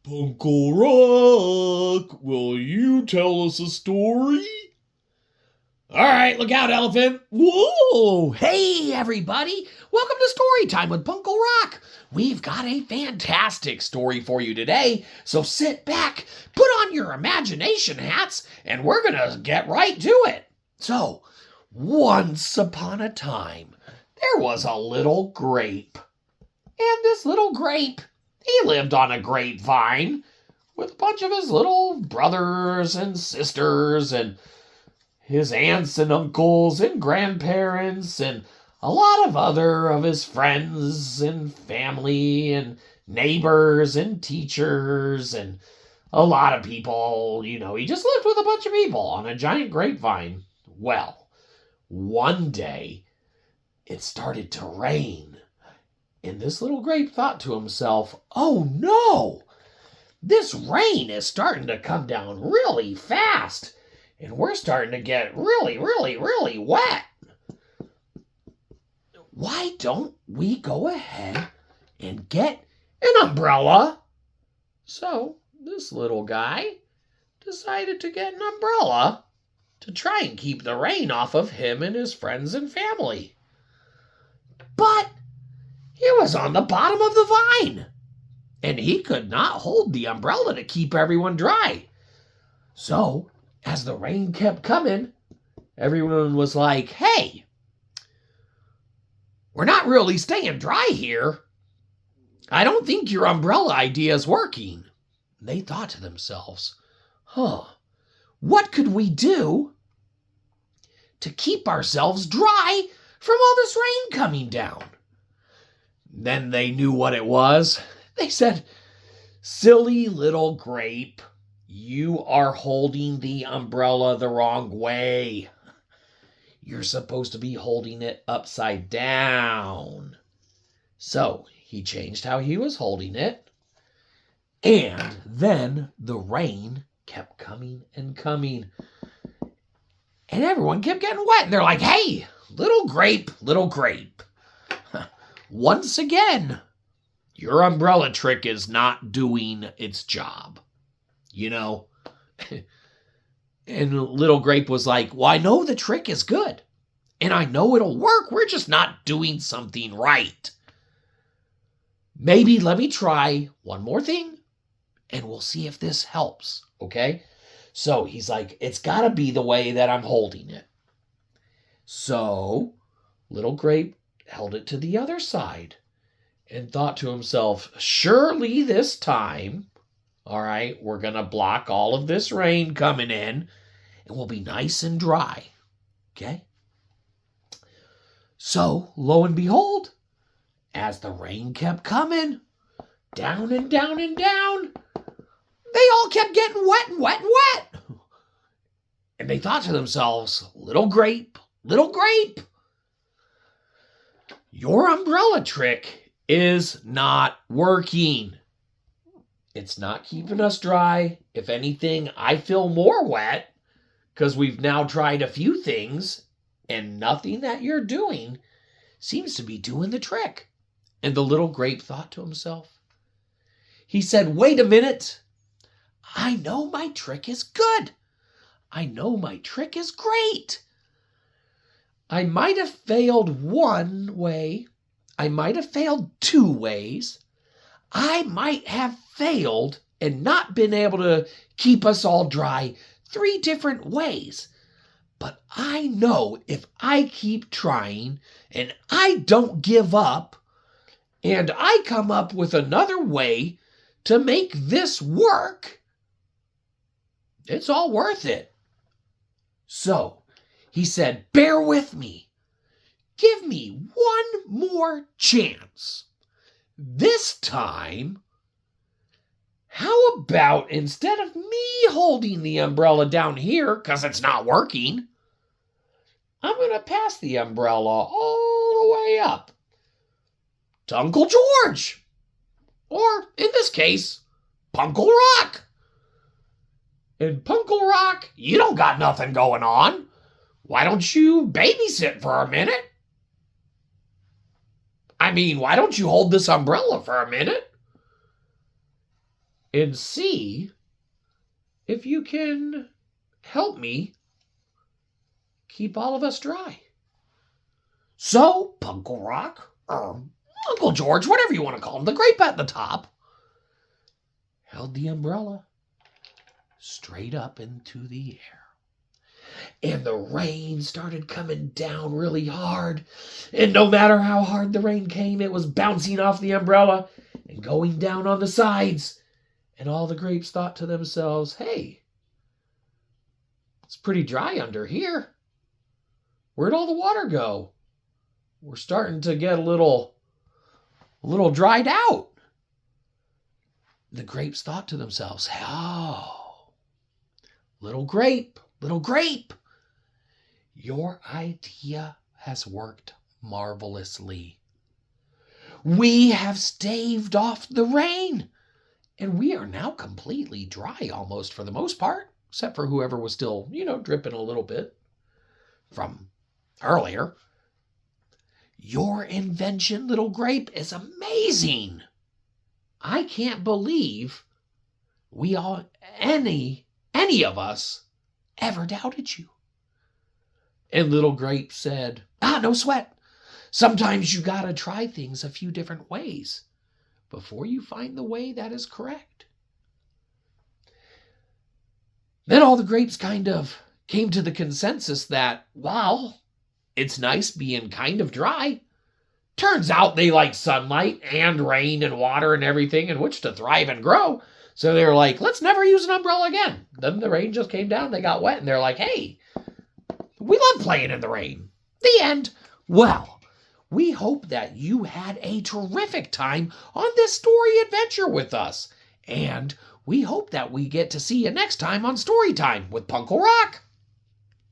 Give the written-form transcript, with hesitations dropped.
PuNkLe Rok, will you tell us a story? All right, look out, elephant. Whoa! Hey, everybody. Welcome to Story Time with PuNkLe Rok. We've got a fantastic story for you today, so sit back, put on your imagination hats, and we're going to get right to it. So, once upon a time, there was a little grape. And this little grape, he lived on a grapevine with a bunch of his little brothers and sisters and his aunts and uncles and grandparents and a lot of other of his friends and family and neighbors and teachers and a lot of people. He just lived with a bunch of people on a giant grapevine. Well, one day it started to rain, and this little grape thought to himself, "Oh no, this rain is starting to come down really fast. And we're starting to get really, really, really wet. Why don't we go ahead and get an umbrella?" So this little guy decided to get an umbrella to try and keep the rain off of him and his friends and family. But it was on the bottom of the vine, and he could not hold the umbrella to keep everyone dry. So as the rain kept coming, everyone was like, "Hey, we're not really staying dry here. I don't think your umbrella idea is working." They thought to themselves, what could we do to keep ourselves dry from all this rain coming down? Then they knew what it was. They said, "Silly little grape, you are holding the umbrella the wrong way. You're supposed to be holding it upside down." So he changed how he was holding it, and then the rain kept coming and coming, and everyone kept getting wet, and they're like, "Hey, little grape, once again, your umbrella trick is not doing its job. And little grape was like, "Well, I know the trick is good, and I know it'll work. We're just not doing something right. Maybe let me try one more thing, and we'll see if this helps, okay?" So he's like, "It's got to be the way that I'm holding it." So little grape held it to the other side and thought to himself, "Surely this time, all right, we're going to block all of this rain coming in, and we'll be nice and dry." Okay? So, lo and behold, as the rain kept coming, down and down and down, they all kept getting wet and wet and wet. And they thought to themselves, little grape, your umbrella trick is not working. It's not keeping us dry. If anything, I feel more wet because we've now tried a few things, and nothing that you're doing seems to be doing the trick." And the little grape thought to himself. He said, "Wait a minute. I know my trick is good. I know my trick is great. I might have failed one way. I might have failed two ways. I might have failed and not been able to keep us all dry three different ways. But I know if I keep trying and I don't give up and I come up with another way to make this work, it's all worth it." So he said, "Bear with me. Give me one more chance. This time, how about instead of me holding the umbrella down here because it's not working, I'm going to pass the umbrella all the way up to Uncle George, or in this case, PuNkLe Rok. And PuNkLe Rok, you don't got nothing going on. Why don't you babysit for a minute? Why don't you hold this umbrella for a minute?" and see if you can help me keep all of us dry. So, PuNkLe Rok, or Uncle George, whatever you want to call him, the grape at the top, held the umbrella straight up into the air. And the rain started coming down really hard. And no matter how hard the rain came, it was bouncing off the umbrella and going down on the sides. And all the grapes thought to themselves, hey, it's pretty dry under here. Where'd all the water go? We're starting to get a little dried out. The grapes thought to themselves, oh, little grape, your idea has worked marvelously. We have staved off the rain, and we are now completely dry almost for the most part, except for whoever was still, dripping a little bit from earlier. Your invention, little grape, is amazing. I can't believe any of us ever doubted you. And little grape said, no sweat. Sometimes you gotta try things a few different ways before you find the way that is correct. Then all the grapes kind of came to the consensus that, well, it's nice being kind of dry. Turns out they like sunlight and rain and water and everything in which to thrive and grow. So they were like, let's never use an umbrella again. Then the rain just came down, they got wet, and they're like, hey, we love playing in the rain. The end. Well, we hope that you had a terrific time on this story adventure with us. And we hope that we get to see you next time on Story Time with PuNkLe Rok.